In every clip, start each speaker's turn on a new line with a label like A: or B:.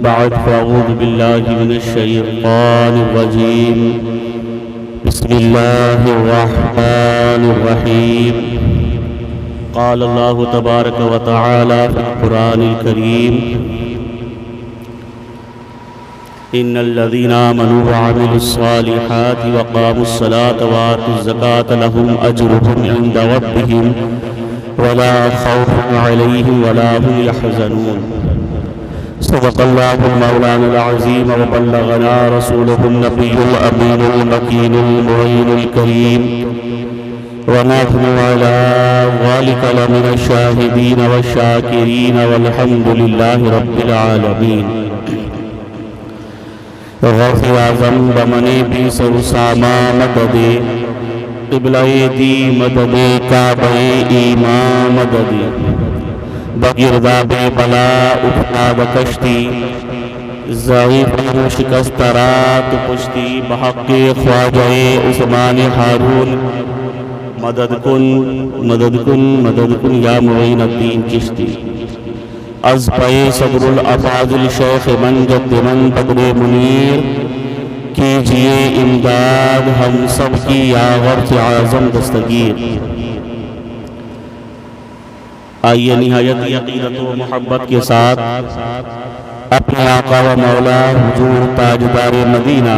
A: بعد فأعوذ بالله من الشيطان الرجيم بسم الله الرحمن الرحيم قال الله تبارك وتعالى في القرآن الكريم إن الذين آمنوا وعملوا الصالحات وقاموا الصلاة وآتوا الزكاة لهم أجرهم عند ربهم ولا خوف عليهم ولا هم يحزنون صدق الله المولانا العظيم وبلغنا رسوله النبي الأمين المكين المعين الكريم ونحن على ذلك لمن الشاهدين والشاكرين والحمد لله رب العالمين غفر اعظم بمنے بھی سرسامہ مدد قبلہ دی مدد کعبہ ایمان مدد بگرداب بلا افتاد کشتی ضعیف شکست رات پشتی بحق خواجہ عثمان ہارون مدد کن مدد کن مدد کن یا معین الدین چشتی از پے صدر الافاضل شیخ من جد من بدر منیر کیجئے امداد ہم سب کی یا غرث اعظم دستگیر آئیے نہایت عقیدت و محبت کے ساتھ اپنے آقا و مولا حضور تاجدار مدینہ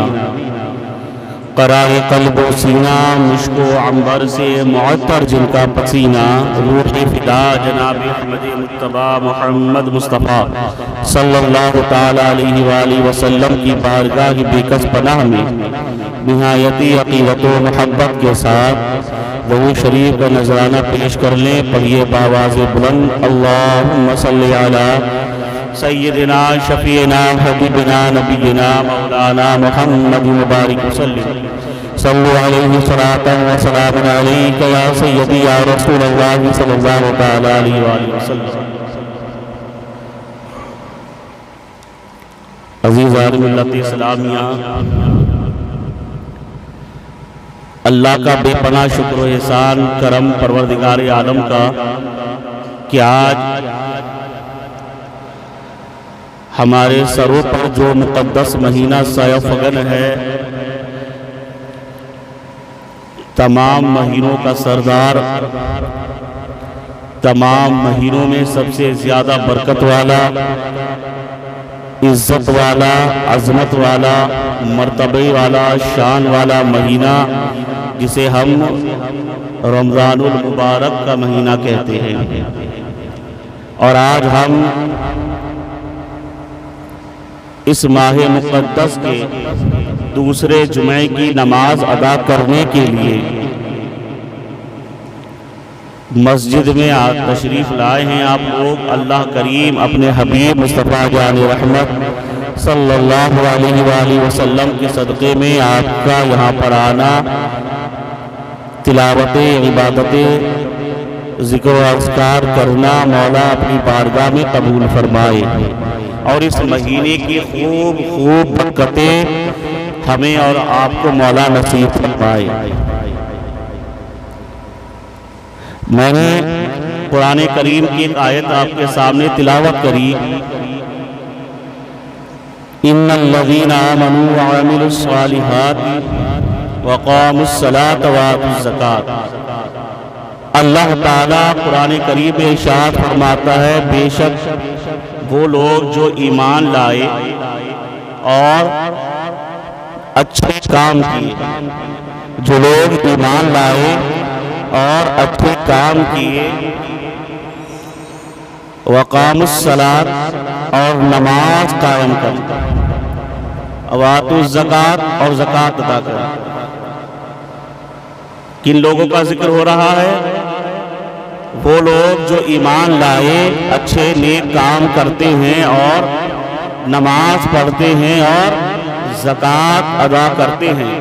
A: قرار قلب و سینہ مشک و عنبر سے معطر جن کا پسینہ روح فدا جناب احمد مجتبی محمد مصطفیٰ صلی اللہ تعالیٰ علیہ وآلہ وسلم کی بارگاہ بےکس پناہ میں نہایتی عقیدت و محبت کے ساتھ درود شریف کا نذرانہ پیش کر لیں. پڑھیے بآواز بلند اللہم صلی علی سیدنا شفیعنا حبیبنا نبینا مولانا محمد مبارک وسلم صلو علیہ صلاۃ و سلام علیک یا سیدی یا رسول اللہ صلی اللہ تعالی علیہ وآلہ وسلم. عزیزان ملت اسلامیہ، اللہ کا بے پناہ شکر و احسان کرم پروردگار عالم کا کہ آج ہمارے سروں پر جو مقدس مہینہ سایہ فگن ہے، تمام مہینوں کا سردار، تمام مہینوں میں سب سے زیادہ برکت والا، عزت والا، عظمت والا، مرتبہ والا، شان والا مہینہ جسے ہم رمضان المبارک کا مہینہ کہتے ہیں. اور آج ہم اس ماہ مقدس کے دوسرے جمعے کی نماز ادا کرنے کے لیے مسجد میں تشریف لائے ہیں. آپ لوگ اللہ کریم اپنے حبیب مصطفیٰ جان رحمت صلی اللہ علیہ وآلہ وسلم کے صدقے میں آپ کا یہاں پر آنا، تلاوت عبادت ذکر و اذکار کرنا مولا اپنی بارگاہ میں قبول فرمائے، اور اس مہینے کی خوب خوب برکتیں ہمیں اور آپ کو مولا نصیب فرمائے. میں نے قرآن کریم کی ایک آیت آپ کے سامنے تلاوت کری، ان الذین آمنوا وعملوا الصالحات وقاموا الصلاة وآتوا الزکاة. اللہ تعالیٰ قرآن کریم میں ارشاد فرماتا ہے، بے شک وہ لوگ جو ایمان لائے اور اچھے کام کیے، جو لوگ ایمان لائے اور اچھے کام کیے، وقام الصلاۃ اور نماز قائم کرتے، وآتوا الزکاۃ اور زکوٰۃ ادا کرتے. کن لوگوں کا ذکر ہو رہا ہے؟ وہ لوگ جو ایمان لائے، اچھے نیک کام کرتے ہیں اور نماز پڑھتے ہیں اور زکوٰۃ ادا کرتے ہیں.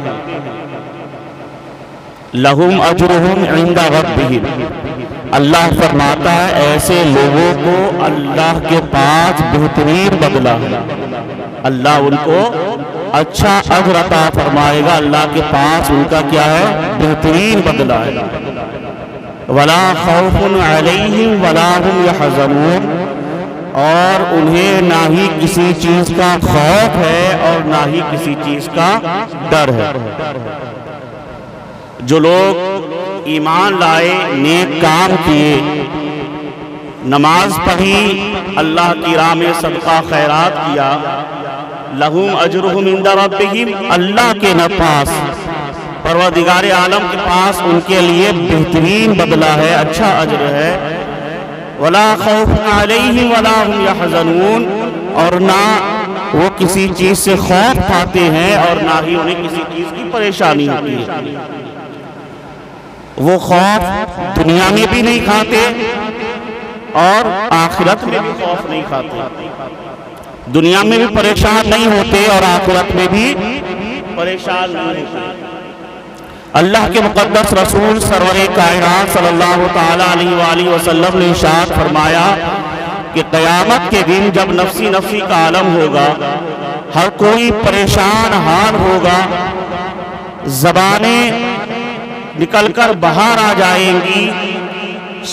A: لہم اجرہم عند ربہم، اللہ فرماتا ہے ایسے لوگوں کو اللہ کے پاس بہترین بدلہ ہے. اللہ ان کو اچھا اجر عطا فرمائے گا، اللہ کے پاس ان کا کیا ہے؟ بہترین بدلہ ہے. وَلَا خَوْفٌ عَلَيْهِمْ وَلَا هُمْ يَحْزَنُونَ، اور انہیں نہ ہی کسی چیز کا خوف ہے اور نہ ہی کسی چیز کا ڈر ہے۔ جو لوگ ایمان لائے، نیک کام کیے، نماز پڑھی، اللہ کی راہ میں صدقہ خیرات کیا، لہم اجرہم عند ربہم، اللہ کے پاس، پروردگار عالم کے پاس ان کے لیے بہترین بدلہ ہے، اچھا اجر ہے۔ ولا خوف علیہم ولا هم یحزنون، اور نہ وہ کسی چیز سے خوف پاتے ہیں اور نہ ہی انہیں کسی چیز کی پریشانی ہوتی ہے۔ وہ خوف دنیا میں بھی نہیں کھاتے اور آخرت میں بھی خوف نہیں کھاتے، دنیا میں بھی پریشان نہیں ہوتے اور آخرت میں بھی پریشان نہیں ہوتے۔ اللہ کے مقدس رسول سرور کائنات صلی اللہ تعالیٰ علیہ وآلہ وسلم نے ارشاد فرمایا کہ قیامت کے دن جب نفسی نفسی کا عالم ہوگا، ہر کوئی پریشان حال ہوگا، زبانیں نکل کر باہر آ جائیں گی،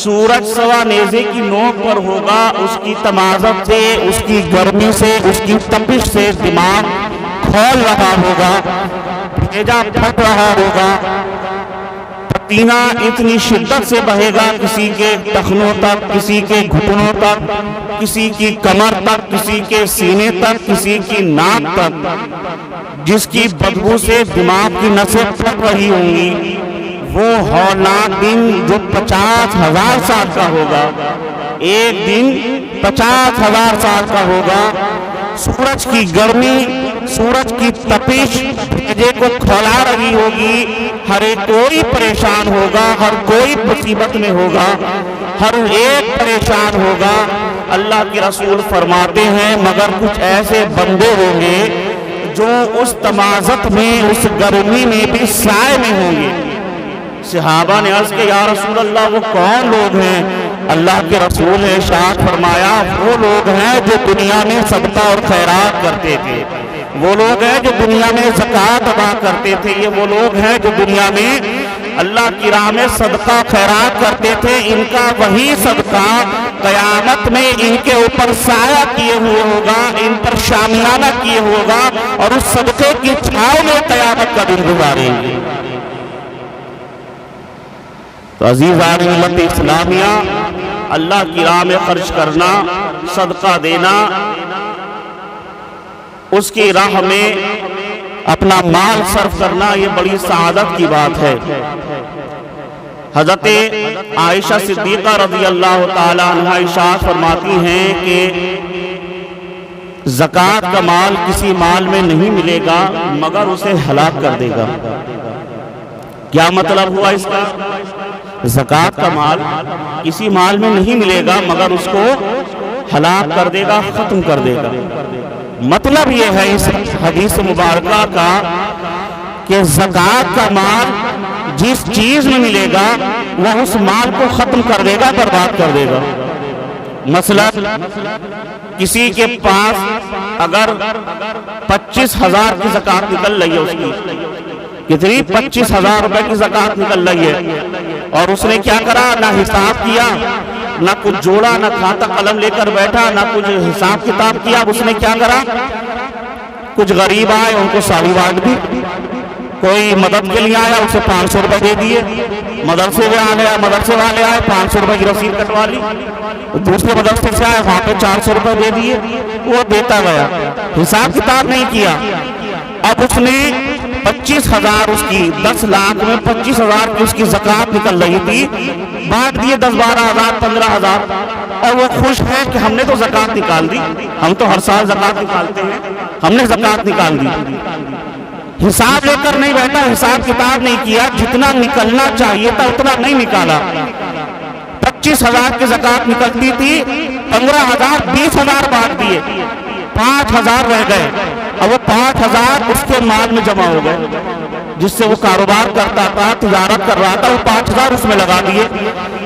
A: سورج سوا نیزے کی نوک پر ہوگا، اس کی تمازت سے، اس کی گرمی سے، اس کی تپش سے دماغ کھول رہا ہوگا، بھیجا پھٹ رہا ہوگا، پسینہ اتنی شدت سے بہے گا کسی کے ٹخنوں تک، کسی کے گھٹنوں تک، کسی کی کمر تک، کسی کے سینے تک، کسی کی ناک تک، جس کی بدبو سے دماغ کی نسیں پھٹ رہی ہوں گی۔ وہ ہولناک دن جو 50,000 سال کا ہوگا، ایک دن 50,000 سال کا ہوگا، سورج کی گرمی، سورج کی تپش بھیجے کو کھولا رہی ہوگی، ہر ایک کوئی پریشان ہوگا، ہر کوئی مصیبت میں ہوگا، ہر ایک پریشان ہوگا۔ اللہ کے رسول فرماتے ہیں مگر کچھ ایسے بندے ہوں گے جو اس تمازت میں، اس گرمی میں بھی سائے میں ہوں گے۔ صحابہ نے عرض کہ یا رسول اللہ وہ کون لوگ ہیں؟ اللہ کے رسول نے ارشاد فرمایا وہ لوگ ہیں جو دنیا میں صدقہ اور خیرات کرتے تھے، وہ لوگ ہیں جو دنیا میں زکوٰۃ ادا کرتے تھے، یہ وہ لوگ ہیں جو دنیا میں اللہ کی راہ میں صدقہ خیرات کرتے تھے، ان کا وہی صدقہ قیامت میں ان کے اوپر سایہ کیے ہوئے ہوگا، ان پر شامیانہ کیے ہوگا اور اس صدقے کی چھاؤں میں قیامت کا دن گزاریں گے۔ تو عزیزان ملت اسلامیہ، اللہ کی راہ میں خرچ کرنا، صدقہ دینا، اس کی راہ میں اپنا مال صرف کرنا، یہ بڑی سعادت کی بات ہے۔ حضرت عائشہ صدیقہ رضی اللہ تعالی عنہ ارشاد فرماتی ہیں کہ زکوٰۃ کا مال کسی مال میں نہیں ملے گا مگر اسے ہلاک کر دے گا۔ کیا مطلب ہوا اس کا؟ زکوٰۃ کا مال کسی مال میں نہیں ملے گا مگر اس کو ہلاک کر دے گا، ختم کر دے گا۔ مطلب یہ ہے اس حدیث مبارکہ کا کہ زکوٰۃ کا مال جس چیز میں ملے گا وہ اس مال کو ختم کر دے گا، برباد کر دے گا۔ مثلا کسی کے پاس اگر 25,000 کی زکوٰۃ نکل رہی ہے، اس کی کتنی 25,000 روپے کی زکوٰۃ نکل رہی ہے، اور اس نے کیا کرا، نہ حساب کیا، نہ کچھ جوڑا، نہ کھاتا قلم لے کر بیٹھا، نہ کچھ حساب کتاب کیا، اس نے کیا کرا، کچھ غریب آئے ان کو ساری بانٹ دی، کوئی مدد کے لیے آیا اسے 500 روپے دے دیے، مدرسے والے آئے 500 روپے کی رسید کٹوا لی، دوسرے مدرسے سے آئے وہاں پہ 400 روپے دے دیے، وہ دیتا گیا، حساب کتاب نہیں کیا۔ اب اس نے 25,000 اس کی 10 لاکھ میں 25,000 کی اس کی زکوٰۃ نکل رہی تھی، بانٹ دیے 10-12,000 15,000، اور وہ خوش ہے کہ ہم نے تو زکوٰۃ نکال دی، ہم تو ہر سال زکوٰۃ نکالتے ہیں، ہم نے زکوٰۃ نکال دی۔ حساب لے کر نہیں بیٹھا، حساب کتاب نہیں کیا، جتنا نکلنا چاہیے تھا اتنا نہیں نکالا۔ 25,000 کی زکوٰۃ نکلتی تھی، 15,000 20,000 بانٹ دیے، 5,000 رہ گئے، اور وہ 5,000 اس کے مال میں جمع ہو گئے، جس سے وہ کاروبار کرتا تھا، تجارت کر رہا تھا، وہ 5,000 اس میں لگا دیے۔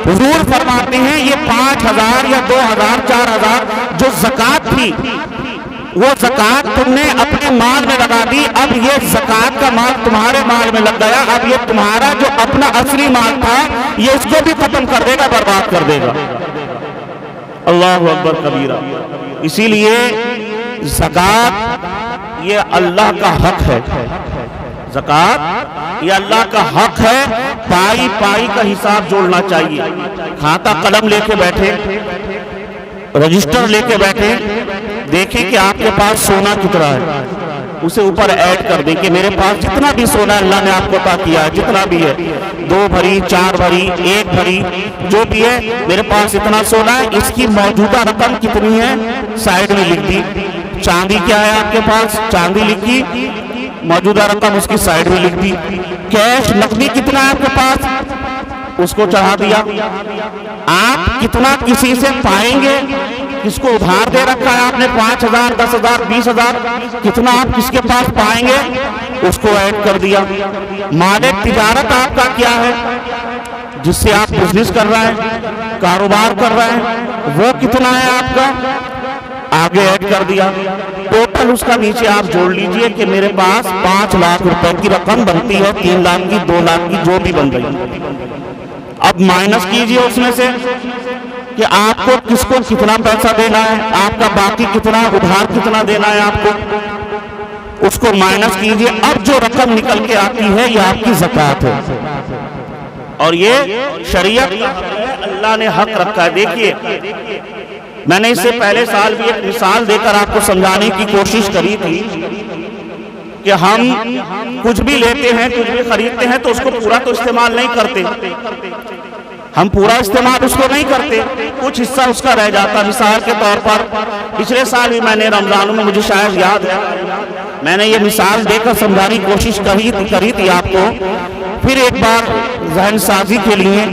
A: حضور فرماتے ہیں یہ 5,000 یا 2,000 4,000 جو زکوٰۃ تھی، وہ زکوٰۃ تم نے اپنے مال میں لگا دی، اب یہ زکوٰۃ کا مال تمہارے مال میں لگ گیا، اب یہ تمہارا جو اپنا اصلی مال تھا یہ اس کو بھی ختم کر دے گا، برباد کر دے گا۔ اللہ اکبر کبیرہ۔ اسی لیے زکوٰۃ یہ اللہ کا حق ہے، زکوٰۃ یہ اللہ کا حق ہے، پائی پائی کا حساب جوڑنا چاہیے۔ کھاتا قلم لے کے بیٹھے، رجسٹر لے کے بیٹھے، دیکھیں کہ آپ کے پاس سونا کتنا ہے، اسے اوپر ایڈ کر دیں کہ میرے پاس جتنا بھی سونا اللہ نے آپ کو عطا کیا ہے، جتنا بھی ہے، 2 بھری 4 بھری 1 بھری جو بھی ہے، میرے پاس اتنا سونا ہے، اس کی موجودہ رقم کتنی ہے سائیڈ میں لکھ دی۔ چاندی کیا ہے آپ کے پاس، چاندی لکھی، موجودہ رقم اس کی سائیڈ میں لکھ دی۔ کیش نقدی کتنا ہے آپ کے پاس، اس کو چڑھا دیا۔ آپ کتنا کسی سے پائیں گے، کس کو ادھار دے رکھا ہے آپ نے 5,000 10,000 20,000، کتنا آپ کس کے پاس پائیں گے اس کو ایڈ کر دیا۔ مال تجارت آپ کا کیا ہے، جس سے آپ بزنس کر رہے ہیں، کاروبار کر رہے ہیں، وہ کتنا ہے آپ کا، آگے ایڈ کر دیا۔ ٹوٹل اس کا نیچے آپ جوڑ لیجئے کہ میرے پاس 5 لاکھ روپے کی رقم بنتی ہے، 3 لاکھ کی 2 لاکھ کی جو بھی بن رہی۔ اب مائنس کیجئے اس میں سے کہ آپ کو کس کو کتنا پیسہ دینا ہے، آپ کا باقی کتنا ادھار کتنا دینا ہے آپ کو، اس کو مائنس کیجئے۔ اب جو رقم نکل کے آتی ہے یہ آپ کی زکوٰۃ ہے، اور یہ شریعت اللہ نے حق رکھا ہے۔ دیکھیے میں نے اس سے پہلے سال بھی ایک مثال دے کر آپ کو سمجھانے کی کوشش کری تھی کہ ہم کچھ بھی لیتے ہیں، کچھ بھی خریدتے ہیں تو اس کو پورا تو استعمال نہیں کرتے، ہم پورا استعمال اس کو نہیں کرتے، کچھ حصہ اس کا رہ جاتا۔ مثال کے طور پر پچھلے سال بھی میں نے رمضانوں میں، مجھے شاید یاد ہے، میں نے یہ مثال دے کر سمجھانے کی کوشش کری تھی آپ کو۔ پھر ایک بار ذہن سازی کے لیے،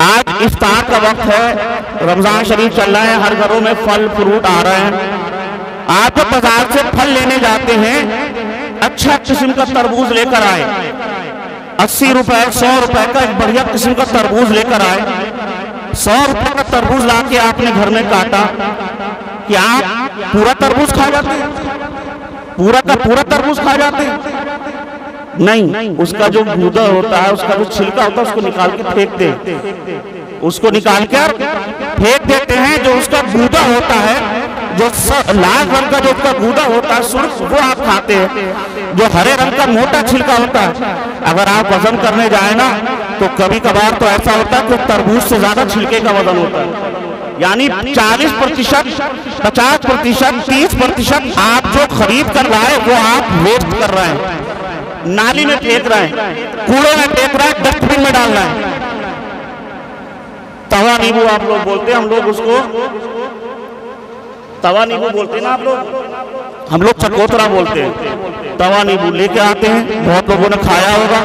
A: آج افطار کا وقت ہے، رمضان شریف چل رہا ہے، ہر گھروں میں پھل فروٹ آ رہے ہیں۔ آپ جب بازار سے پھل لینے جاتے ہیں، اچھا قسم کا تربوز لے کر آئے، 80 روپے 100 روپے کا ایک بڑھیا قسم کا تربوز لے کر آئے۔ 100 روپے کا تربوز لا کے آپ نے گھر میں کاٹا، کیا آپ پورا تربوز کھا جاتے ہیں، پورا کا پورا تربوز کھا جاتے ہیں؟ نہیں، اس کا جو گودا ہوتا ہے، اس کا جو چھلکا ہوتا ہے، اس کو نکال کے پھینک دیں، اس کو نکال کر پھینک دیتے ہیں۔ جو اس کا گودا ہوتا ہے، جو لال رنگ کا جو اس کا گودا ہوتا ہے سرخ، وہ آپ کھاتے ہیں۔ جو ہرے رنگ کا موٹا چھلکا ہوتا ہے، اگر آپ وزن کرنے جائیں نا تو کبھی کبھار تو ایسا ہوتا ہے کہ تربوز سے زیادہ چھلکے کا وزن ہوتا ہے، یعنی 40%، 50%، 30% آپ جو خرید کر لائے وہ آپ ویسٹ کر رہے ہیں، نالی میں پھینک رہے ہیں، کوڑے میں پھینک رہے ہیں، ڈسٹ بن میں ڈال رہے ہیں۔ توا نیبو آپ لوگ بولتے ہیں، ہم لوگ اس کو توا نیبو بولتے ہیں نا، آپ لوگ، ہم لوگ چکوترا بولتے ہیں۔ توا نیبو لے کے آتے ہیں، بہت لوگوں نے کھایا ہوگا،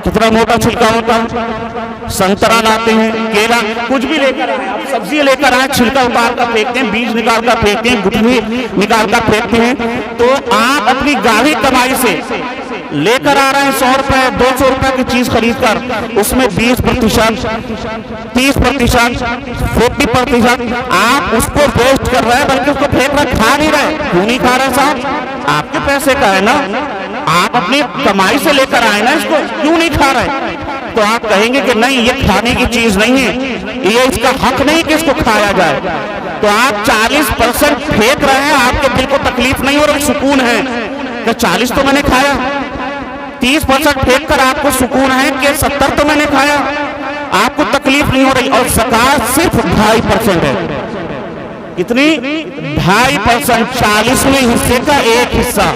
A: کتنا موٹا چھلکا ہوتا ہے۔ سنترا لاتے ہیں، کیلا، کچھ بھی لے کر آئے، سبزی لے کر آئے، چھلکا اتار کر پھینکتے ہیں، بیج نکال کر پھینکتے ہیں، گٹھلی نکال کر پھینکتے ہیں۔ تو آپ اپنی گاڑی کمائی سے لے کر آ رہے ہیں 100 روپے 200 روپے کی چیز خرید کر، اس میں 20%، 30%، 40% آپ اس کو ویسٹ کر رہے ہیں، بلکہ اس کو پھینک رہے، کھا نہیں رہے۔ کیوں نہیں کھا رہے صاحب؟ آپ کے پیسے کا ہے نا، آپ اپنی کمائی سے لے کر آئے نا، اس کو کیوں نہیں کھا رہے؟ تو آپ کہیں گے کہ نہیں، یہ کھانے کی چیز نہیں ہے، یہ اس کا حق نہیں کہ اس کو کھایا جائے۔ تو آپ 40% پھینک رہے ہیں، آپ کے دل کو تکلیف نہیں ہو رہی، سکون ہے کہ 40 تو میں نے کھایا۔ 30% پھینک کر آپ کو سکون ہے کہ 70 تو میں نے کھایا، آپ کو تکلیف نہیں ہو رہی۔ اور زکوٰۃ صرف 2.5% ہے، کتنی؟ 2.5%، 40ویں حصے کا ایک حصہ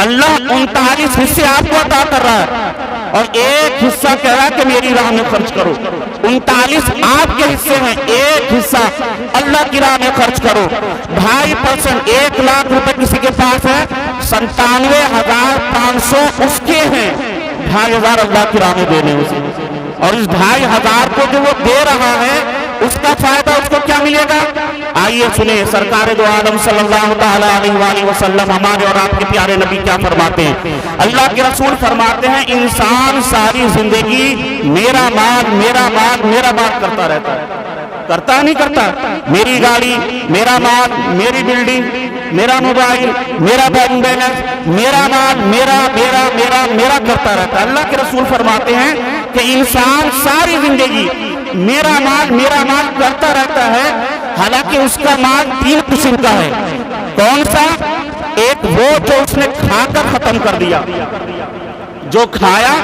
A: اللہ 39 حصے آپ کو عطا کر رہا ہے، اور ایک حصہ کہہ رہا ہے کہ میری راہ میں خرچ کرو۔ 39 آپ کے حصے ہیں، ایک حصہ اللہ کی راہ میں خرچ کرو۔ 2.5%، 1 لاکھ روپے کسی کے پاس ہے، 97,500 اس کے ہیں، 2,500 اللہ کی راہ میں دینے اسے، اور اس 2,500 کو جو وہ دے رہا ہے اس کا فائدہ اس کو کیا ملے گا؟ آئیے سنیں سرکار دو عالم صلی اللہ تعالی علیہ وآلہ وسلم ہمارے اور آپ کے پیارے نبی کیا فرماتے ہیں۔ اللہ کے رسول فرماتے ہیں انسان ساری زندگی میرا مال میرا مال میرا مال کرتا رہتا ہے، کرتا نہیں کرتا؟ میری گاڑی، میرا مال، میری بلڈنگ، میرا موبائل، میرا بینک بیلنس، میرا مال، میرا میرا میرا میرا کرتا رہتا ہے۔ اللہ کے رسول فرماتے ہیں کہ انسان ساری زندگی میرا مال کرتا رہتا ہے، حالانکہ اس کا مال 3 قسم کا ہے۔ کون سا؟ ایک وہ جو اس نے کھا کر ختم کر دیا، جو کھایا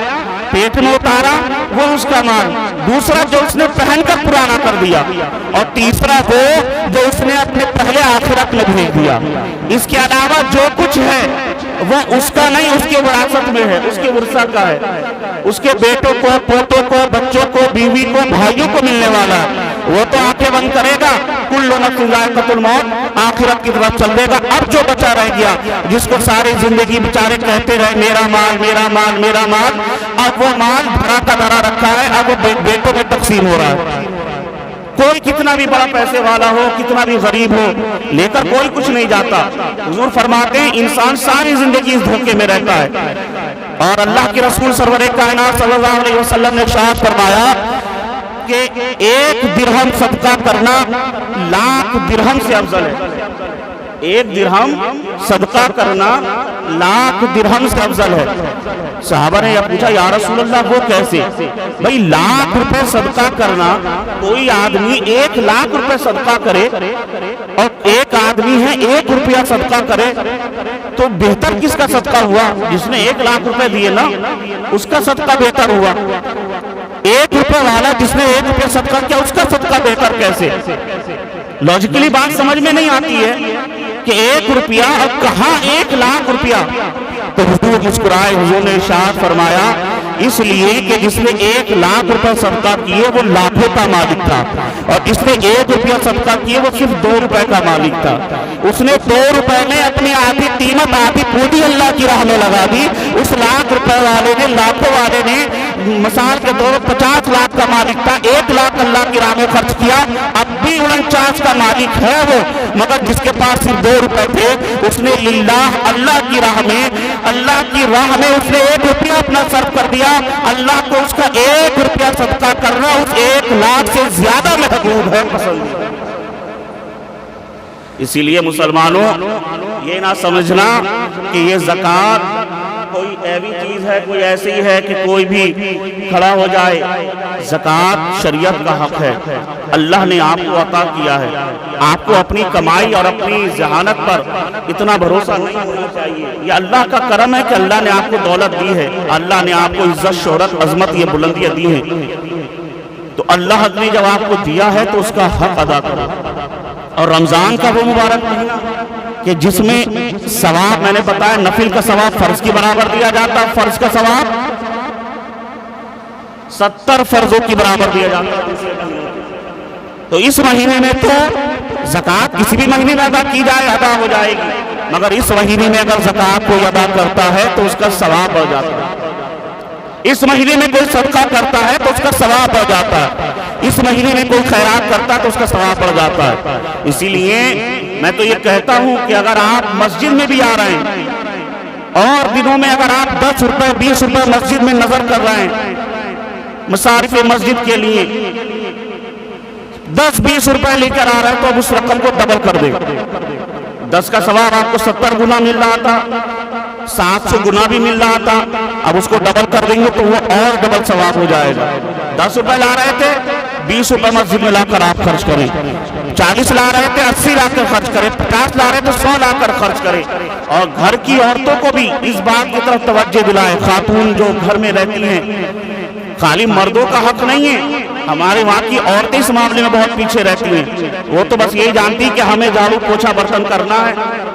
A: پیٹ میں اتارا وہ اس کا مال، دوسرا جو اس نے پہن کر پرانا کر دیا، اور تیسرا وہ جو اس نے اپنے پہلے آخرت میں بھیج دیا۔ اس کے علاوہ جو کچھ ہے وہ اس کا نہیں، اس کے وراثت میں ہے، اس کے ورثہ کا ہے، اس کے بیٹوں کو، پوتوں کو، بچوں کو، بیوی کو، بھائیوں کو ملنے والا ہے۔ وہ تو آنکھیں بند کرے گا، کل نفس ذائقۃ الموت، آخرت کی طرف چل دے گا۔ اب جو بچا رہ گیا، جس کو ساری زندگی بیچارے کہتے رہے میرا مال میرا مال میرا مال، اب وہ مال بھرا کا بھرا رکھا ہے، اب وہ بیٹوں میں تقسیم ہو رہا ہے۔ کوئی کتنا بھی بڑا پیسے والا ہو، کتنا بھی غریب ہو، لے کر کوئی کچھ نہیں جاتا۔ حضور فرماتے ہیں انسان ساری زندگی اس دھوکے میں رہتا ہے، اور اللہ کے رسول سرور کائنات صلی اللہ علیہ وسلم نے ارشاد فرمایا کہ 1 درہم صدقہ کرنا 1,00,000 درہم سے افضل ہے۔ 1 درہم صدقہ کرنا 1,00,000 درہم سے افضل ہے۔ صحابہ نے یہ پوچھا یا رسول اللہ وہ کیسے؟ بھئی 1,00,000 روپے صدقہ کرنا، کوئی آدمی 1,00,000 روپے صدقہ کرے اور ایک آدمی ہے 1 روپیہ صدقہ کرے، تو بہتر کس کا صدقہ ہوا؟ جس نے 1,00,000 روپے دیے نا، اس کا صدقہ بہتر ہوا۔ 1 روپے والا جس نے 1 روپیہ صدقہ کیا، اس کا صدقہ بہتر کیسے؟ لاجیکلی بات سمجھ میں نہیں آتی ہے کہ 1 روپیہ اور کہاں 1,00,000 روپیہ۔ تو حضور مسکرائے، حضور نے ارشاد فرمایا اس لیے کہ جس نے 1,00,000 روپے صدقہ کیے وہ لاکھوں کا مالک تھا، اور جس نے 1 روپیہ صدقہ کیے وہ صرف 2 روپے کا مالک تھا۔ اس نے 2 روپے میں اپنی آدھی قیمت، آدھی پوری اللہ کی راہ میں لگا دی۔ اس 1,00,000 روپے والے نے، لاکھوں والے نے مثال کے طور پر 50 لاکھ کا مالک تھا، 1,00,000 اللہ کی راہ میں خرچ کیا، اب بھی 49 کا مالک ہے وہ، مگر جس کے پاس صرف 2 روپے تھے اس نے للہ اللہ کی راہ میں اس نے 1 روپیہ اپنا صرف کر دیا۔ اللہ کو اس کا 1 روپیہ صدقہ کرنا اس 1,00,000 سے زیادہ محبوب ہے، پسند ہے۔ اسی لیے مسلمانوں یہ نہ سمجھنا کہ یہ زکوٰۃ کوئی ایسی چیز ہے، کوئی ایسی ہے کہ کوئی بھی کھڑا ہو جائے۔ زکوٰۃ شریعت کا حق ہے، اللہ نے آپ کو عطا کیا ہے۔ آپ کو اپنی کمائی اور اپنی ذہانت پر اتنا بھروسہ نہیں ہونا چاہیے۔ یہ اللہ کا کرم ہے کہ اللہ نے آپ کو دولت دی ہے، اللہ نے آپ کو عزت، شہرت، عظمت، یہ بلندیاں دی ہیں، تو اللہ نے جب آپ کو دیا ہے تو اس کا حق ادا کرو۔ اور رمضان کا وہ مبارک مہینہ کہ جس میں ثواب، میں نے بتایا نفل کا ثواب فرض کے برابر دیا جاتا ہے، فرض کا ثواب 70 فرضوں کی برابر دیا جاتا ہے۔ تو اس مہینے میں تو زکوٰۃ کسی بھی مہینے میں ادا کی جائے ادا ہو جائے گی، مگر اس مہینے میں اگر زکوٰۃ کوئی ادا کرتا ہے تو اس کا ثواب بڑھ جاتا ہے۔ اس مہینے میں کوئی صدقہ کرتا ہے تو اس کا ثواب بڑھ جاتا ہے، اس مہینے میں کوئی خیرات کرتا ہے تو اس کا ثواب بڑھ جاتا ہے۔ اسی لیے میں تو یہ کہتا ہوں کہ اگر آپ مسجد میں بھی آ رہے ہیں اور دنوں میں اگر آپ 10 روپے 20 روپے مسجد میں نظر کر رہے ہیں مصارف مسجد کے لیے، 10-20 روپے لے کر آ رہے ہیں تو اب اس رقم کو ڈبل کر دے۔ 10 کا ثواب آپ کو 70 گنا مل رہا تھا، 700 گنا بھی مل رہا تھا، اب اس کو ڈبل کر دیں گے تو وہ اور ڈبل ثواب ہو جائے گا۔ 10 روپے لا رہے تھے، 20 روپے مسجد میں لا کر آپ خرچ کریں، 40 لا رہے تھے 80 لا کر خرچ کریں، 50 لا رہے تھے 100 لا کر خرچ کریں۔ اور گھر کی عورتوں کو بھی اس بات کی طرف توجہ دلائیں، خاتون جو گھر میں رہتی ہیں، خالی مردوں کا حق نہیں ہے، ہمارے وہاں کی عورتیں اس معاملے میں بہت پیچھے رہتی ہیں۔ وہ تو بس یہی جانتی کہ ہمیں جھاڑو پوچھا برتن کرنا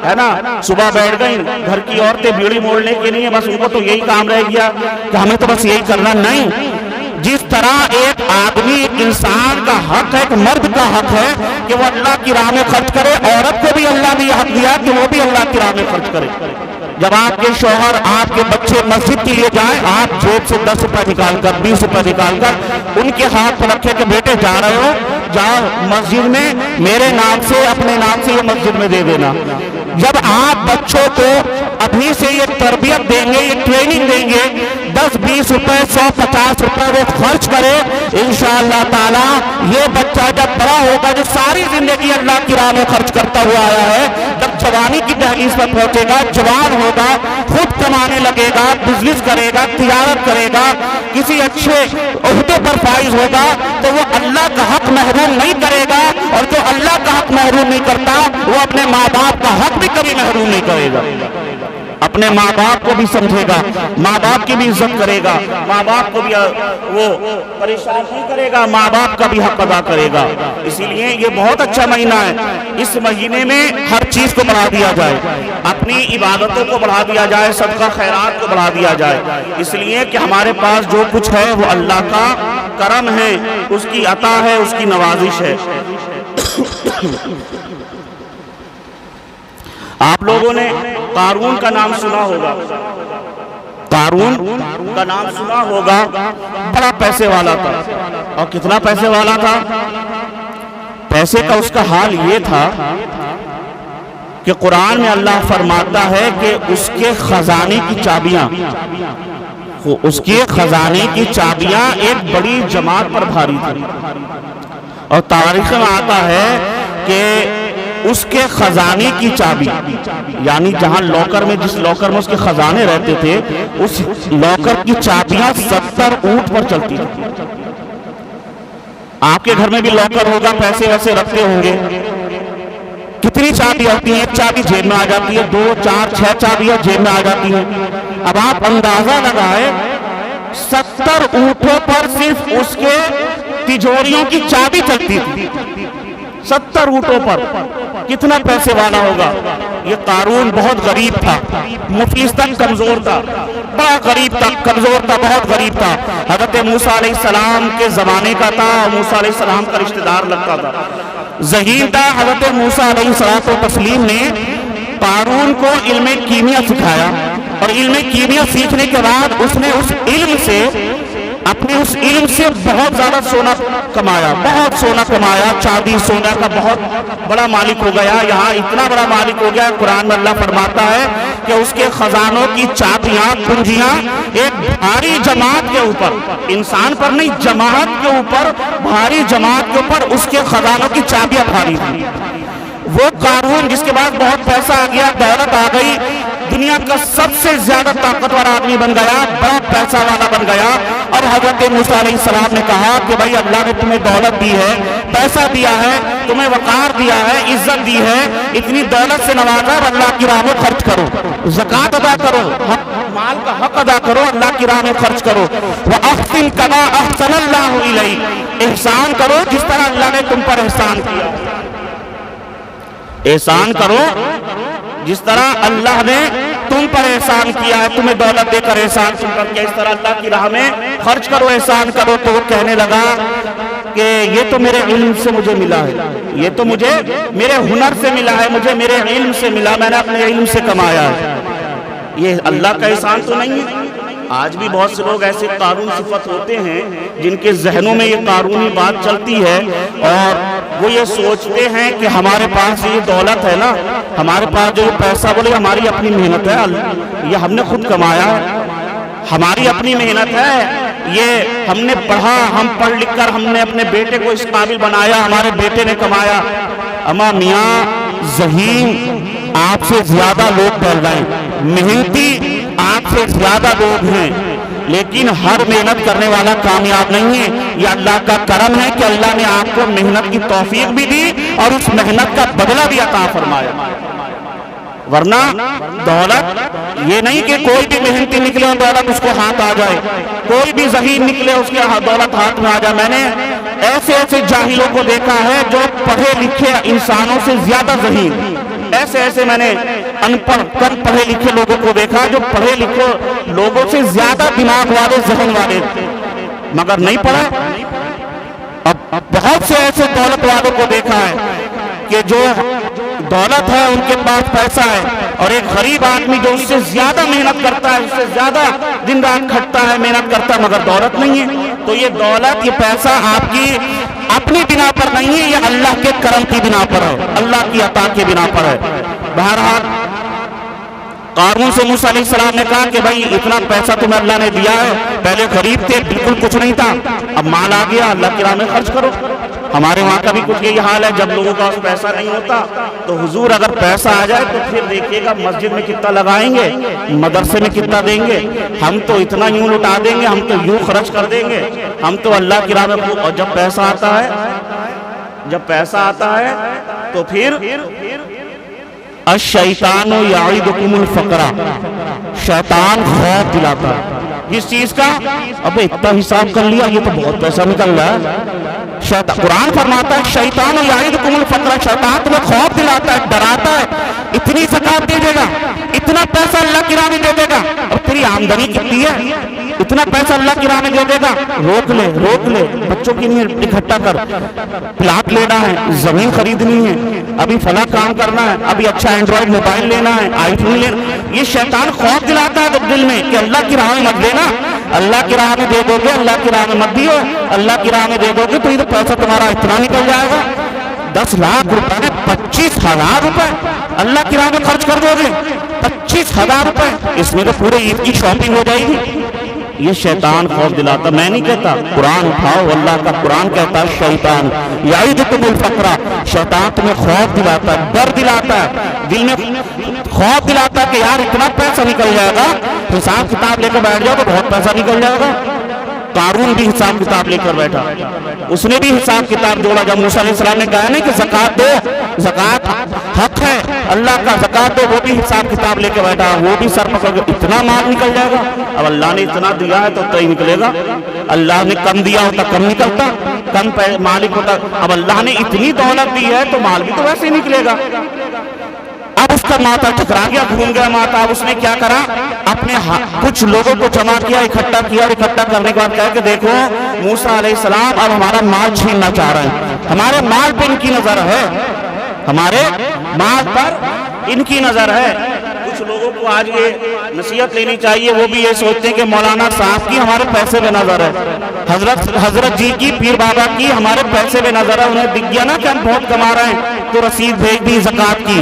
A: ہے نا، صبح بیٹھ گئی گھر کی عورتیں بیڑی موڑنے کے لیے، بس ان کو تو یہی کام رہ گیا کہ ہمیں تو بس یہی کرنا نہیں۔ جس طرح ایک آدمی، ایک انسان کا حق ہے، ایک مرد کا حق ہے کہ وہ اللہ کی راہ میں خرچ کرے، عورت کو بھی اللہ نے یہ حق دیا کہ وہ بھی اللہ کی راہ میں خرچ کرے۔ جب آپ کے شوہر، آپ کے بچے مسجد کے لیے جائیں، آپ جیب سے 10 روپے نکال کر 20 روپے نکال کر ان کے ہاتھ پر رکھے کہ بیٹے جا رہے ہو، جاؤ مسجد میں میرے نام سے، اپنے نام سے یہ مسجد میں دے دینا۔ جب آپ بچوں کو ابھی سے یہ تربیت دیں گے، یہ ٹریننگ دیں گے، 10-20 روپے 100-50 روپے وہ خرچ کرے، انشاءاللہ تعالی یہ بچہ جب بڑا ہوگا، جو ساری زندگی اللہ کی راہ میں خرچ کرتا ہوا آیا ہے، جب جوانی کی 40 پر پہنچے گا، جوان ہوگا، خود کمانے لگے گا، بزنس کرے گا، تجارت کرے گا، کسی اچھے عہدے پر فائز ہوگا، تو وہ اللہ کا حق محروم نہیں کرے گا، اور جو اللہ کا حق محروم نہیں کرتا وہ اپنے ماں باپ کا حق بھی کبھی محروم نہیں کرے گا، اپنے ماں باپ کو بھی سمجھے گا، ماں باپ کی بھی عزت کرے گا، ماں باپ کو بھی وہ پریشان نہیں کرے گا، ماں باپ کا بھی حق ادا کرے گا۔ اسی لیے یہ بہت اچھا مہینہ ہے، اس مہینے میں ہر چیز کو بڑھا دیا جائے، اپنی عبادتوں کو بڑھا دیا جائے، صدقہ خیرات کو بڑھا دیا جائے، اس لیے کہ ہمارے پاس جو کچھ ہے وہ اللہ کا کرم ہے، اس کی عطا ہے، اس کی نوازش ہے۔ آپ لوگوں نے قارون کا نام سنا ہوگا، قارون کا نام سنا ہوگا، بڑا پیسے والا تھا، اور کتنا پیسے والا تھا؟ پیسے کا اس کا حال یہ تھا کہ قرآن میں اللہ فرماتا ہے کہ اس کے خزانے کی چابیاں، اس کے خزانے کی چابیاں ایک بڑی جماعت پر بھاری تھی، اور تاریخ میں آتا ہے کہ اس کے خزانے کی چابی، یعنی جہاں لاکر میں، جس لاکر میں اس کے خزانے رہتے تھے، اس لاکر کی چابیاں 70 اونٹ پر چلتی تھی۔ آپ کے گھر میں بھی لاکر ہوگا، پیسے ویسے رکھتے ہوں گے، کتنی چابی ہوتی ہیں؟ ایک چابی جیب میں آ جاتی ہے، 2 4 6 چابیاں جیب میں آ جاتی ہیں۔ اب آپ اندازہ لگائیں 70 اونٹوں پر صرف اس کے تجوریوں کی چابی چلتی تھی، 70 اونٹوں پر، کتنا پیسے والا ہوگا؟ یہ قارون بہت غریب تھا، مفلس تھا، کمزور تھا، بڑا غریب تھا، کمزور تھا، بہت غریب تھا، حضرت موسیٰ علیہ السلام کے زمانے کا تھا، موسیٰ علیہ السلام کا رشتہ دار لگتا تھا، ذہین تھا۔ حضرت موسیٰ علیہ السلام نے قارون کو علم کیمیا سکھایا، اور علم کیمیا سیکھنے کے بعد اس نے اس علم سے بہت زیادہ سونا کمایا، بہت سونا کمایا، چاندی سونا کا بہت بڑا مالک ہو گیا، یہاں اتنا بڑا مالک ہو گیا، قرآن میں اللہ فرماتا ہے کہ اس کے خزانوں کی چابیاں، کنجیاں ایک بھاری جماعت کے اوپر، انسان پر نہیں، جماعت کے اوپر، بھاری جماعت کے اوپر اس کے خزانوں کی چابیاں بھاری تھیں۔ وہ قارون جس کے بعد بہت پیسہ آ گیا، دولت آ گئی، دنیا کا سب سے زیادہ طاقتور آدمی بن گیا، بڑا پیسہ والا بن گیا، اور حضرت موسیٰ علیہ السلام نے کہا کہ بھائی اللہ نے تمہیں دولت دی ہے، پیسہ دیا ہے، تمہیں وقار دیا ہے، عزت دی ہے، اتنی دولت سے نوازا، اللہ کی راہ میں خرچ کرو، زکوٰۃ ادا کرو، مال کا حق ادا کرو، اللہ کی راہ میں خرچ کرو، وَأَحْسِنْ كَمَا أَحْسَنَ اللَّهُ إِلَيْكَ، احسان کرو جس طرح اللہ نے تم پر احسان کیا، احسان کرو جس طرح اللہ نے تم پر احسان کیا ہے، تمہیں دولت دے کر احسان تم پر کیا، اس طرح اللہ کی راہ میں خرچ کرو، احسان کرو۔ تو وہ کہنے لگا کہ یہ تو میرے علم سے مجھے ملا ہے، یہ تو مجھے میرے ہنر سے ملا ہے، مجھے میرے علم سے ملا، میں نے اپنے علم سے کمایا ہے، یہ اللہ کا احسان تو نہیں ہے۔ آج بھی بہت سے لوگ ایسے قارون صفت ہوتے ہیں جن کے ذہنوں میں یہ قارونی بات چلتی ہے، اور وہ یہ سوچتے ہیں کہ ہمارے پاس یہ دولت ہے نا، ہمارے پاس جو پیسہ، بولے ہماری اپنی محنت ہے، یہ ہم نے خود کمایا ہے، ہماری اپنی محنت ہے، یہ ہم نے پڑھا، ہم پڑھ لکھ کر ہم نے اپنے بیٹے کو اس قابل بنایا، ہمارے بیٹے نے کمایا۔ اما میاں ذہین آپ سے زیادہ لوگ بڑھ رہے ہیں، محنتی آپ سے زیادہ لوگ ہیں، لیکن ہر محنت کرنے والا کامیاب نہیں ہے۔ یہ اللہ کا کرم ہے کہ اللہ نے آپ کو محنت کی توفیق بھی دی اور اس محنت کا بدلہ بھی عطا فرمایا، ورنہ دولت یہ نہیں کہ کوئی بھی محنتی نکلے اور دولت اس کو ہاتھ آ جائے، کوئی بھی ذہین نکلے اس کے دولت ہاتھ میں آ جائے۔ میں نے ایسے جاہلوں کو دیکھا ہے جو پڑھے لکھے انسانوں سے زیادہ ذہین، ایسے میں نے ان پڑھ کم پڑھے لکھے لوگوں کو دیکھا جو پڑھے لکھے لوگوں سے زیادہ دماغ والے، ذہن والے، مگر نہیں پڑھا۔ اب بہت سے ایسے دولت والوں کو دیکھا ہے کہ جو دولت ہے ان کے پاس پیسہ ہے، اور ایک غریب آدمی جو اس سے زیادہ محنت کرتا ہے، اس سے زیادہ دن رات کھٹتا ہے، محنت کرتا ہے، مگر دولت نہیں ہے۔ تو یہ دولت، یہ پیسہ آپ کی اپنی بنا پر نہیں ہے، یہ اللہ کے کرم کی بنا پر ہے، اللہ کی عطا کی بنا پر ہے۔ بہرحال قارون سے موسیٰ علیہ السلام نے کہا کہ بھائی اتنا پیسہ تمہیں اللہ نے دیا ہے، پہلے غریب تھے، بالکل کچھ نہیں تھا، اب مال آ گیا، اللہ کی راہ میں خرچ کرو۔ ہمارے وہاں کا بھی کچھ یہی حال ہے، جب لوگوں کا پیسہ نہیں ہوتا تو حضور اگر پیسہ آ جائے تو پھر دیکھیے گا مسجد میں کتنا لگائیں گے، مدرسے میں کتنا دیں گے، ہم تو اتنا یوں لٹا دیں گے، ہم تو یوں خرچ کر دیں گے، ہم تو اللہ کی راہ میں. اور جب پیسہ آتا ہے تو پھر الشیطان یعدکم الفقر، شیطان خوف دلاتا ہے کس چیز کا؟ ابے اتنا حساب کر لیا، یہ تو بہت پیسہ نکل رہا ہے. قرآن فرماتا ہے شیطان یعدکم الفقر، شیطان تمہیں خوف دلاتا ہے، ڈراتا ہے، اتنی زکات دے دے گا، اتنا پیسہ اللہ کی راہ میں دے دے گا. اب تیری آمدنی کتنی ہے؟ اتنا پیسہ اللہ کی راہ میں دے دے گا، روک لے، بچوں کے لیے اکٹھا کر، پلاٹ لینا ہے، زمین خریدنی ہے، ابھی فلاں کام کرنا ہے، ابھی اچھا اینڈرائڈ موبائل لینا ہے، آئی فون لینا. یہ شیطان خوف دلاتا ہے دل میں کہ اللہ کی راہ میں مت دینا، اللہ کی راہ میں دے دو گے، اللہ کی راہ میں مت دیو، اللہ کی راہ میں دے دو گے تو یہ تو پیسہ تمہارا اتنا نکل جائے گا. 10 لاکھ روپے 25,000 روپے اللہ کی راہ میں خرچ کر دو گے، 25,000 روپے، اس میں تو پورے عید کی شاپنگ ہو جائے گی. یہ شیطان خوف دلاتا. میں نہیں کہتا، قرآن اٹھاؤ، اللہ کا قرآن کہتا ہے شیطان یعدکم الفقر، شیطان تمہیں خوف دلاتا ہے، ڈر دلاتا ہے، دل میں خوف دلاتا ہے کہ یار اتنا پیسہ نکل جائے گا، حساب کتاب لے کر بیٹھ جاؤ تو بہت پیسہ نکل جائے گا. قارون بھی حساب کتاب لے کر بیٹھا، اس نے بھی حساب کتاب جوڑا. جب موسیٰ علیہ السلام نے کہا نا کہ زکات دو، زکات حق ہے اللہ کا، زکات دو، وہ بھی حساب کتاب لے کے بیٹھا، وہ بھی سر پکڑ کے اتنا مال نکل جائے گا. اب اللہ نے اتنا دیا ہے تو ہی نکلے گا، اللہ نے کم دیا ہوتا کم نکلتا، کم مالک ہوتا. اب اللہ نے اتنی دولت دی ہے تو مال بھی تو ویسے ہی نکلے گا. اب اس کا ماتا ٹکرا گیا، گھوم گیا ماتا. اب اس نے کیا کرا، اپنے کچھ لوگوں کو جمع کیا، اکٹھا کیا، اور اکٹھا کرنے کے بعد کہا کہ دیکھو موسیٰ علیہ السلام اب ہمارا مال چھیننا چاہ رہے ہیں، ہمارے مال پہ ان کی نظر ہے، ہمارے مال پر ان کی نظر ہے. کچھ لوگوں کو آج یہ نصیحت لینی چاہیے، وہ بھی یہ سوچتے ہیں کہ مولانا صاحب کی ہمارے پیسے پہ نظر ہے، حضرت جی کی، پیر بابا کی ہمارے پیسے پہ نظر ہے، انہیں دکھ گیا نا کہ ہم بہت کما رہے ہیں تو رسید بھیج دی زکات کی.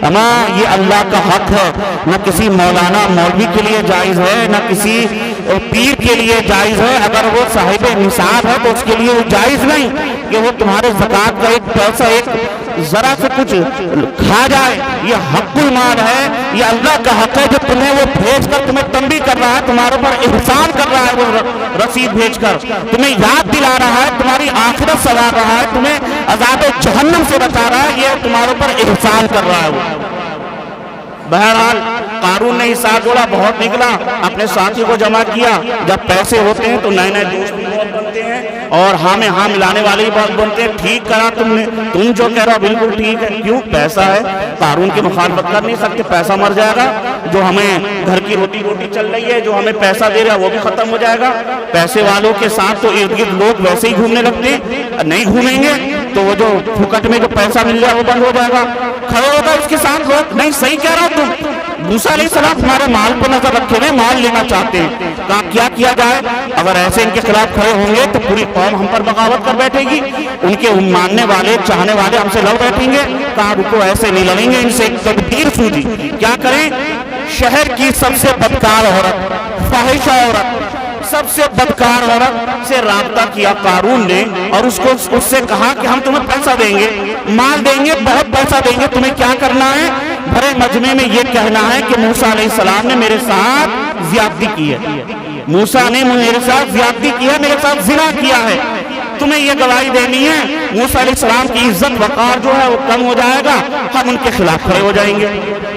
A: اما یہ اللہ کا حق ہے، نہ کسی مولانا مولوی کے لیے جائز ہے، نہ کسی پیر کے لیے جائز ہے. اگر وہ صاحب نصاب ہے تو اس کے لیے وہ جائز نہیں کہ وہ تمہارے زکات کا ایک پیسہ ایک ذرا سے کچھ کھا جائے. یہ حق المال ہے، یہ اللہ کا حق ہے جو تمہیں وہ بھیج کر تمہیں تنبیہ کر رہا ہے، تمہارے پر احسان کر رہا ہے، وہ رسید بھیج کر تمہیں یاد دلا رہا ہے، تمہاری آخرت سنوار رہا ہے، تمہیں عذاب جہنم سے بچا رہا ہے، یہ تمہارے پر احسان کر رہا ہے وہ. بہرحال قارون نے حساب جوڑا، بہت نکلا، اپنے ساتھی کو جمع کیا. جب پیسے ہوتے ہیں تو نئے نئے دوست بھی بہت بنتے ہیں اور ہاں میں ہاں ملانے والے بھی بہت بنتے ہیں. ٹھیک کرا تم نے، تم جو کہہ رہا بالکل ٹھیک ہے. کیوں؟ پیسہ ہے، قارون کی مخالفت کر نہیں سکتے، پیسہ مر جائے گا. جو ہمیں گھر کی روٹی چل رہی ہے، جو ہمیں پیسہ دے رہا ہے وہ بھی ختم ہو جائے گا. پیسے والوں کے ساتھ تو ارد گرد لوگ ویسے ہی گھومنے لگتے ہیں، نہیں گھومیں گے تو وہ جو پھوکٹ میں جو پیسہ مل جائے وہ بند ہو جائے گا. کھڑے ہوگا اس کے ساتھ لوگ، نہیں صحیح کہہ رہا تم. موسیٰ علیہ السلام تمہارے مال پر نظر رکھے ہوئے، مال لینا چاہتے ہیں. کہا کیا کیا جائے؟ اگر ایسے ان کے خلاف کھڑے ہوں گے تو پوری قوم ہم پر بغاوت کر بیٹھے گی، ان کے ماننے والے چاہنے والے ہم سے لڑ بیٹھیں گے. کہا رکو، ایسے نہیں لڑیں گے، ان سے ایک تدبیر سوچی. کیا کریں؟ شہر کی سب سے بدکار عورت، فاحشہ عورت، سب سے بدکار عورت سے رابطہ کیا قارون نے اور اس سے کہا کہ ہم تمہیں پیسہ دیں گے، مال دیں گے، بہت پیسہ دیں گے. تمہیں کیا کرنا ہے؟ بھرے مجمع میں یہ کہنا ہے کہ موسیٰ علیہ السلام نے میرے ساتھ زیادتی کی ہے، موسیٰ نے میرے ساتھ زیادتی کی ہے، میرے ساتھ زنا کیا ہے. تمہیں یہ گواہی دینی ہے. موسیٰ علیہ السلام کی عزت وقار جو ہے وہ کم ہو جائے گا، ہم ان کے خلاف کھڑے ہو جائیں گے.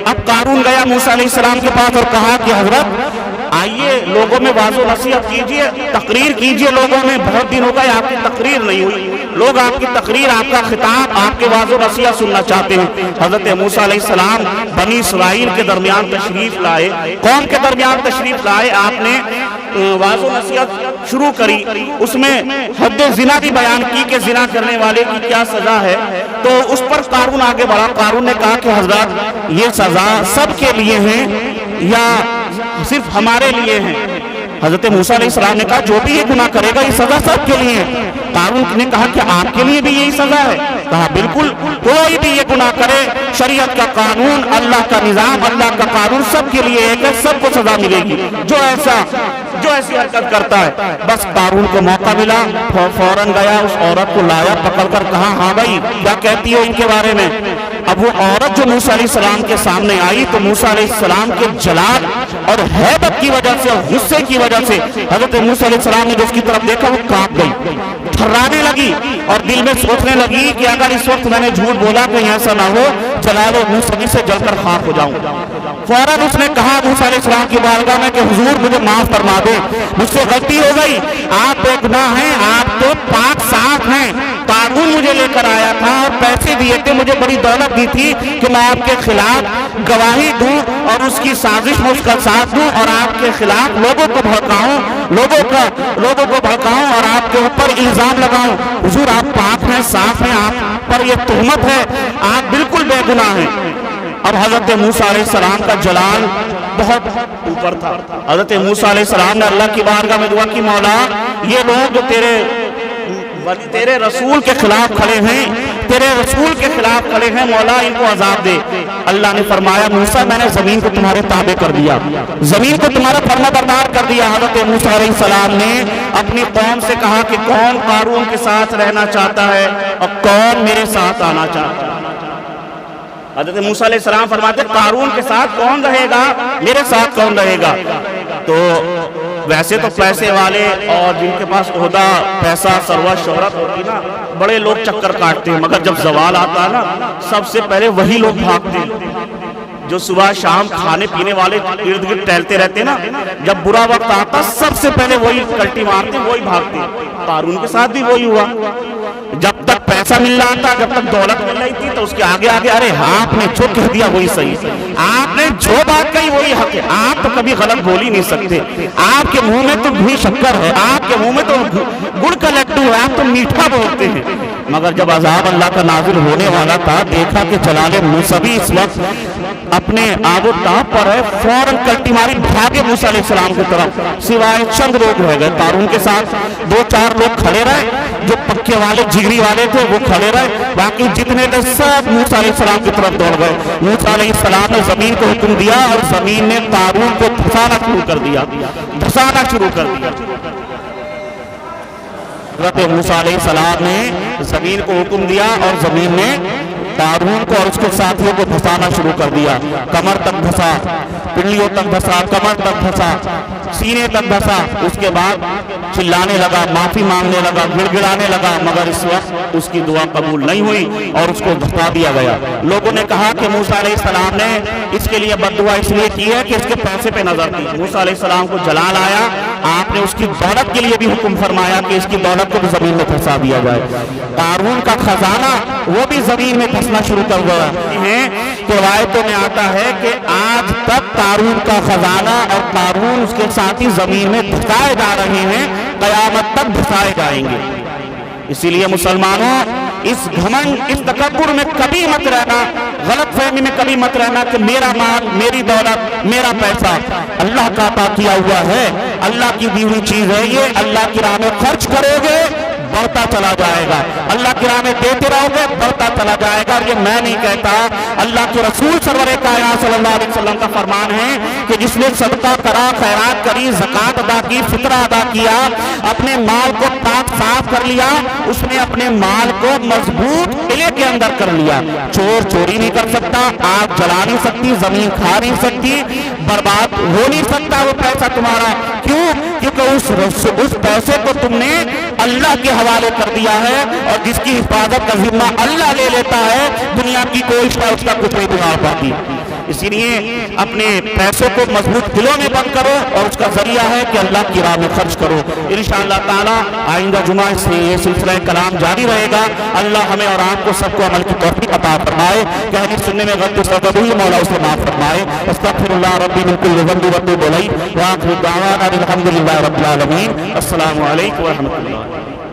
A: اب قارون گیا موسیٰ علیہ السلام کے پاس اور کہا کہ حضرت آئیے لوگوں میں واضح و نصیحت کیجئے، تقریر کیجئے. لوگوں میں بہت دن ہو گئے آپ کی تقریر نہیں ہوئی، لوگ آپ کی تقریر، آپ کا خطاب، آپ کے واضح و نصیحت سننا چاہتے ہیں. حضرت موسیٰ علیہ السلام بنی اسرائیل کے درمیان تشریف لائے، قوم کے درمیان تشریف لائے. آپ نے واضح و نصیحت شروع کری، اس میں حد زنا بھی بیان کی کہ زنا کرنے والے کی کیا سزا ہے. تو اس پر قارون آگے بڑھا. قارون نے کہا کہ حضرت یہ سزا سب کے لیے ہے یا صرف ہمارے لیے ہیں؟ حضرت موسیٰ علیہ السلام نے کہا جو بھی یہ گناہ کرے گا یہ سزا سب کے لیے ہے. قارون نے کہا کہ آپ کے لیے بھی یہی سزا ہے؟ کہا بالکل، کوئی بھی یہ گناہ کرے، شریعت کا قانون، اللہ کا نظام، اللہ کا قانون سب کے لیے ایک ہے، سب کو سزا ملے گی. جو ایسا جو ایسی حرکت کرتا ہے۔ بس قارون کو موقع ملا، فوراً گیا، اس عورت کو لایا، پکڑ کر کہا ہاں بھائی کیا کہتی ہو ان کے بارے میں؟ اب وہ عورت جو موسیٰ علیہ السلام کے سامنے آئی تو موسیٰ علیہ السلام کے جلال اور ہیبت کی وجہ سے اور غصے کی وجہ سے حضرت موسیٰ علیہ السلام نے جو اس کی طرف دیکھا وہ کانپ گئی، تھرانے لگی اور دل میں سوچنے لگی کہ اگر اس وقت میں نے جھوٹ بولا کہیں ایسا نہ ہو جلال و موسیٰ سے جل کر خاک ہو جاؤں۔ فوراً اس نے کہا موسیٰ علیہ السلام کی بارگاہ میں کہ حضور مجھے معاف فرما دے، مجھ سے غلطی ہو گئی، آپ بے گناہ ہیں، آپ تو پاک صاف ہیں۔ قارون مجھے لے کر آیا تھا اور پیسے دیے تھے، مجھے بڑی دولت دی تھی کہ میں آپ کے خلاف گواہی دوں اور اس کی سازش میں اس کا ساتھ دوں اور آپ کے خلاف لوگوں کو بھڑکاؤں اور آپ کے اوپر الزام لگاؤں۔ حضور آپ پاک ہیں، صاف ہیں، آپ پر یہ تہمت ہے، آپ بالکل بے گناہ ہیں۔ اب حضرت موسیٰ علیہ السلام کا جلال بہت اوپر تھا۔ حضرت موسیٰ علیہ السلام نے اللہ کی بارگاہ میں دعا کی، مولا یہ لوگ جو تیرے رسول کے خلاف کھڑے ہیں، تیرے رسول کے خلاف کھڑے ہیں، مولا ان کو عذاب دے۔ اللہ نے فرمایا موسیٰ میں نے زمین کو تمہارے تابع کر دیا، زمین کو تمہارا فرما بردار کر دیا۔ حضرت موسیٰ علیہ السلام نے اپنی قوم سے کہا کہ کون قارون کے ساتھ رہنا چاہتا ہے اور کون میرے ساتھ آنا چاہتا ہے؟ حضرت موسیٰ علیہ السلام فرماتے قارون کے ساتھ کون رہے گا، میرے ساتھ کون رہے گا؟ تو ویسے تو پیسے والے اور جن کے پاس عہدہ پیسہ ثروت شہرت ہوتی نا بڑے لوگ چکر کاٹتے ہیں، مگر جب زوال آتا ہے نا سب سے پہلے وہی لوگ بھاگتے ہیں جو صبح شام کھانے پینے والے ارد گرد ٹہلتے رہتے ہیں نا، جب برا وقت آتا سب سے پہلے وہی کلٹی مارتے ہیں، وہی بھاگتے ہیں۔ قارون کے ساتھ بھی وہی ہوا، جب تک پیسہ مل رہا تھا، جب تک دولت مل رہی تھی تو اس کے آگے ارے آپ نے جو کہہ دیا وہی صحیح، آپ نے جو بات کہی وہی حق ہے، آپ تو کبھی غلط بول ہی نہیں سکتے، آپ کے منہ میں تو گھی شکر ہے، آپ کے منہ میں تو گڑ کا لڈو ہے، آپ تو میٹھا بولتے ہیں۔ مگر جب عذاب اللہ کا نازل ہونے والا تھا، دیکھا کہ جلال موسیٰ بھی اس وقت اپنے آب و تاب پر ہے، فوراً کلٹی ماری بھاگے موسیٰ علیہ السلام کی طرف، سوائے چند لوگ رہ گئے۔ قارون کے ساتھ 2-4 لوگ کھڑے رہے، جو پکے والے جگری والے تھے وہ کھڑے رہے، باقی جتنے تھے سب موسیٰ علیہ السلام کی طرف دوڑ گئے۔ موسیٰ علیہ السلام نے زمین کو حکم دیا اور زمین نے قارون کو دھسانا شروع کر دیا۔ حضرت موسیٰ علیہ السلام نے زمین کو حکم دیا اور زمین نے قارون کو اور اس کے ساتھیوں کو دھسانا شروع کر دیا۔ کمر تک دھسا، پنڈلیوں تک دھسا، کمر تک دھسا، سینے تک دھسا۔ اس کے بعد چلانے لگا، معافی مانگنے لگا، گڑ گڑانے لگا، مگر اس وقت اس کی دعا قبول نہیں ہوئی اور اس کو دھسا دیا گیا۔ لوگوں نے کہا کہ موسیٰ علیہ السلام نے اس کے لیے بد دعا اس لیے کی ہے کہ اس کے پیسے پہ نظر تھی۔ موسیٰ علیہ السلام کو جلال آیا، آپ نے اس کی دولت کے لیے بھی حکم فرمایا کہ اس کی دولت کو بھی زمین میں دھسا دیا جائے۔ قارون کا خزانہ وہ بھی زمین میں دھسنا شروع کر گیا ہے۔ روایتوں میں آتا ہے کہ آج تک قارون کا خزانہ اور قارون اس کے ساتھی زمین میں دھسائے جا رہے ہیں، قیامت تک دھسائے جائیں گے۔ اسی لیے مسلمانوں اس گھمنڈ، اس تکبر میں کبھی مت رہنا، غلط فہمی میں کبھی مت رہنا کہ میرا مال، میری دولت، میرا پیسہ اللہ کا عطا کیا ہوا ہے، اللہ کی دی ہوئی چیز ہے، یہ اللہ کی راہ میں خرچ کرو گے بڑھتا چلا جائے گا، اللہ کی راہ میں دیتے رہو گے بڑھتا چلا جائے گا۔ یہ میں نہیں کہتا، اللہ کے رسول سرور کائنات صلی اللہ علیہ وسلم کا فرمان ہے کہ جس نے صدقہ کرا، خیرات کری، زکوٰۃ ادا کی، فطرہ ادا کیا، اپنے مال کو پاک صاف کر لیا، اس نے اپنے مال کو مضبوط قلعے کے اندر کر لیا۔ چور چوری نہیں کر سکتا، آگ جلا نہیں سکتی، زمین کھا نہیں سکتی، برباد ہو نہیں سکتا وہ پیسہ تمہارا۔ کیوں؟ کیونکہ اس پیسے کو تم نے اللہ کے حوالے کر دیا ہے، اور جس کی حفاظت کا ذمہ اللہ لے لیتا ہے، دنیا کی کوئی شے اس کا کچھ نہیں بگاڑ پاتی۔ اسی لیے اپنے پیسوں کو مضبوط دلوں میں بند کرو اور اس کا ذریعہ ہے کہ اللہ کی راہ میں خرچ کرو۔ انشاءاللہ تعالی آئندہ جمعہ سے یہ سلسلہ کلام جاری رہے گا۔ اللہ ہمیں اور آپ کو سب کو عمل کی توفیق عطا فرمائے، کہنے سننے میں غلطی سبب ہوئی مولا اسے معاف فرمائے۔ استغفر اللہ ربی من کل ذنب واتوب الیہ، وآخر دعوانا الحمد للہ رب العالمین۔ السلام علیکم ورحمۃ اللہ۔